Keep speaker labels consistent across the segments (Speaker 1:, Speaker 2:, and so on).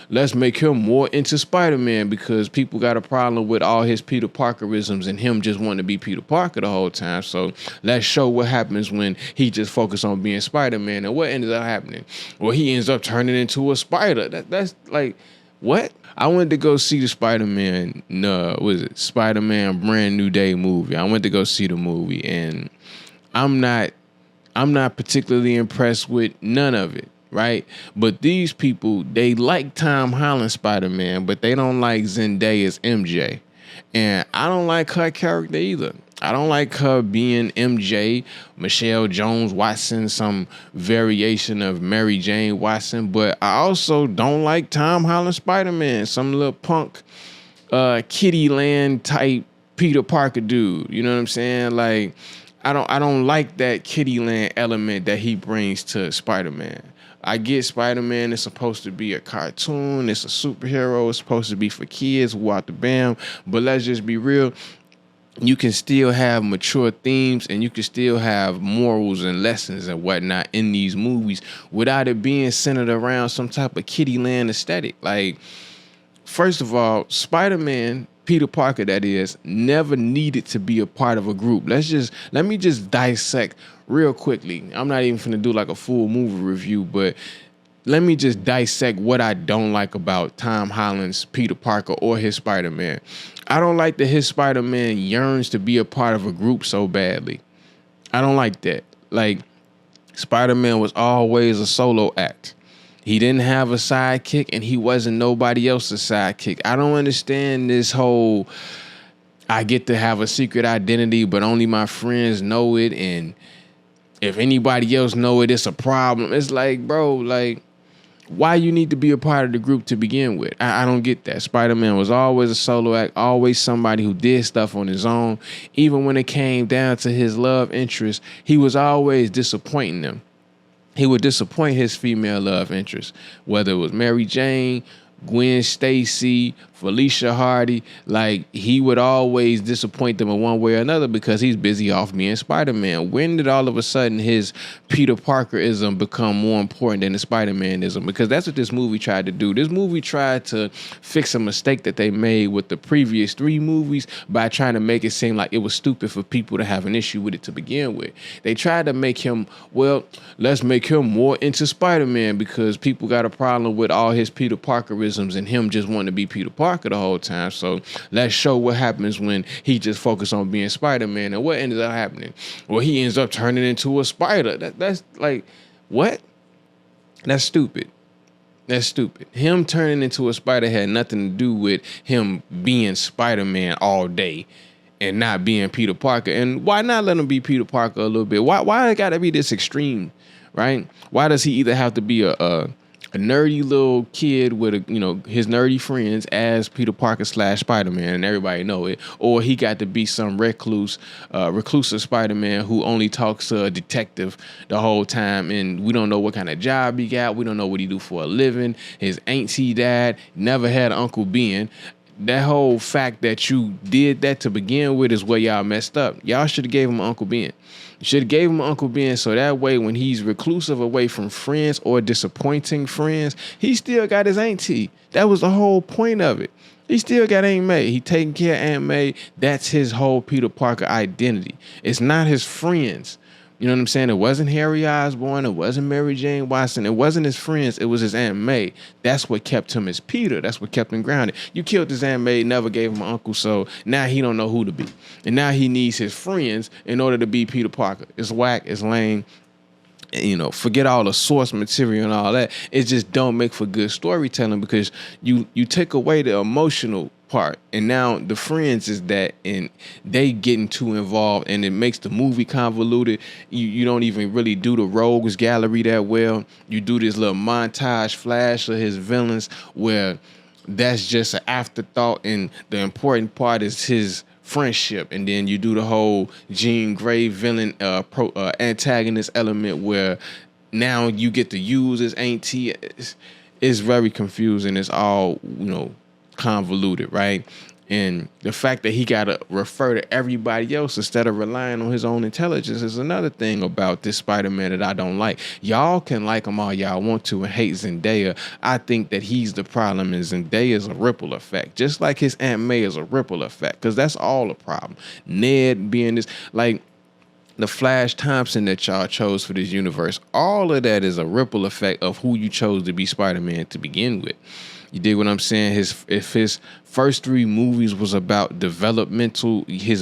Speaker 1: let's make him more into Spider-Man because people got a problem with all his Peter Parkerisms and him just wanting to be Peter Parker the whole time. So let's show what happens when he just focused on being Spider-Man. And what ended up happening? Well, he ends up turning into a spider. That's like, what? I went to go see the Spider-Man, Spider-Man Brand New Day movie. I went to go see the movie, and I'm not particularly impressed with none of it, right? But these people, they like Tom Holland Spider-Man, but they don't like Zendaya's MJ. And I don't like her character either. I don't like her being MJ, Michelle Jones Watson, some variation of Mary Jane Watson. But I also don't like Tom Holland Spider-Man, some little punk kitty land type Peter Parker dude. You know what I'm saying? Like, I don't like that kitty land element that he brings to Spider-Man. I get Spider-Man is supposed to be a cartoon, it's a superhero, it's supposed to be for kids, what the bam. But let's just be real. You can still have mature themes and you can still have morals and lessons and whatnot in these movies without it being centered around some type of kitty land aesthetic. Like, first of all, Spider-Man, Peter Parker that is, never needed to be a part of a group. Let me just dissect real quickly. I'm not even finna do like a full movie review, but let me just dissect what I don't like about Tom Holland's Peter Parker or his Spider-Man. I don't like that his Spider-Man yearns to be a part of a group so badly. I don't like that. Like, Spider-Man was always a solo act. He didn't have a sidekick and he wasn't nobody else's sidekick. I don't understand this whole, I get to have a secret identity, but only my friends know it. And if anybody else know it, it's a problem. It's like, bro, like, why you need to be a part of the group to begin with? I don't get that. Spider-Man was always a solo act, always somebody who did stuff on his own. Even when it came down to his love interest, he was always disappointing them. He would disappoint his female love interest, whether it was Mary Jane, Gwen Stacy, Felicia Hardy. Like, he would always disappoint them in one way or another because he's busy off being Spider-Man. When did all of a sudden his Peter Parkerism become more important than the Spider-Manism? Because that's what this movie tried to do. This movie tried to fix a mistake that they made with the previous 3 movies by trying to make it seem like it was stupid for people to have an issue with it to begin with. They tried to make him, well, let's make him more into Spider-Man because people got a problem with all his Peter Parkerisms and him just wanting to be Peter Parker the whole time. So let's show what happens when he just focused on being Spider-Man. And what ended up happening? Well, he ends up turning into a spider. That's like, what? That's stupid. That's stupid. Him turning into a spider had nothing to do with him being Spider-Man all day and not being Peter Parker. And why not let him be Peter Parker a little bit? Why it gotta be this extreme, right? Why does he either have to be a nerdy little kid with his nerdy friends as Peter Parker / Spider-Man and everybody know it, or he got to be some reclusive Spider-Man who only talks to a detective the whole time and we don't know what kind of job he got, we don't know what he do for a living, his auntie died, never had an Uncle Ben. That whole fact that you did that to begin with is where y'all messed up. Y'all should have gave him Uncle Ben. You should have gave him Uncle Ben so that way when he's reclusive away from friends or disappointing friends, he still got his auntie. That was the whole point of it. He still got Aunt May. He taking care of Aunt May. That's his whole Peter Parker identity. It's not his friends. You know what I'm saying? It wasn't Harry Osborn. It wasn't Mary Jane Watson. It wasn't his friends. It was his Aunt May. That's what kept him as Peter. That's what kept him grounded. You killed his Aunt May, never gave him an uncle, so now he don't know who to be. And now he needs his friends in order to be Peter Parker. It's whack. It's lame. Forget all the source material and all that. It just don't make for good storytelling because you take away the emotional part and now the friends is that and they getting too involved and it makes the movie convoluted. You don't even really do the rogues gallery that well. You do this little montage flash of his villains where that's just an afterthought and the important part is his friendship, and then you do the whole Jean Grey villain antagonist element where now you get to use his auntie. It's very confusing. It's all convoluted, right? And the fact that he got to refer to everybody else instead of relying on his own intelligence is another thing about this Spider-Man that I don't like. Y'all can like him all y'all want to and hate Zendaya. I think that he's the problem, and Zendaya is a ripple effect. Just like his Aunt May is a ripple effect, because that's all the problem. Ned being this, like, the Flash Thompson that y'all chose for this universe, all of that is a ripple effect of who you chose to be Spider-Man to begin with. You dig what I'm saying? If his first three movies was about developmental years,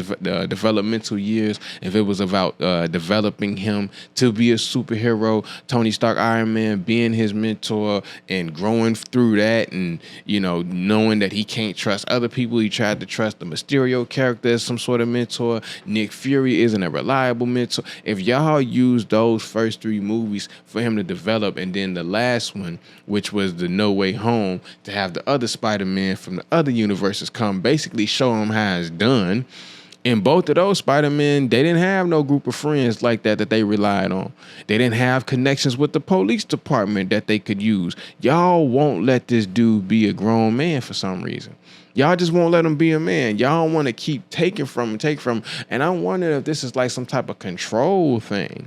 Speaker 1: if it was about developing him to be a superhero, Tony Stark, Iron Man, being his mentor and growing through that, and knowing that he can't trust other people, he tried to trust the Mysterio character as some sort of mentor. Nick Fury isn't a reliable mentor. If y'all use those first three movies for him to develop, and then the last one, which was the No Way Home, to have the other Spider-Man from the other universes come basically show him how it's done. In both of those Spider-Men, they didn't have no group of friends like that they relied on. They didn't have connections with the police department that they could use. Y'all won't let this dude be a grown man for some reason. Y'all just won't let him be a man. Y'all want to keep taking from him. And I wonder if this is like some type of control thing.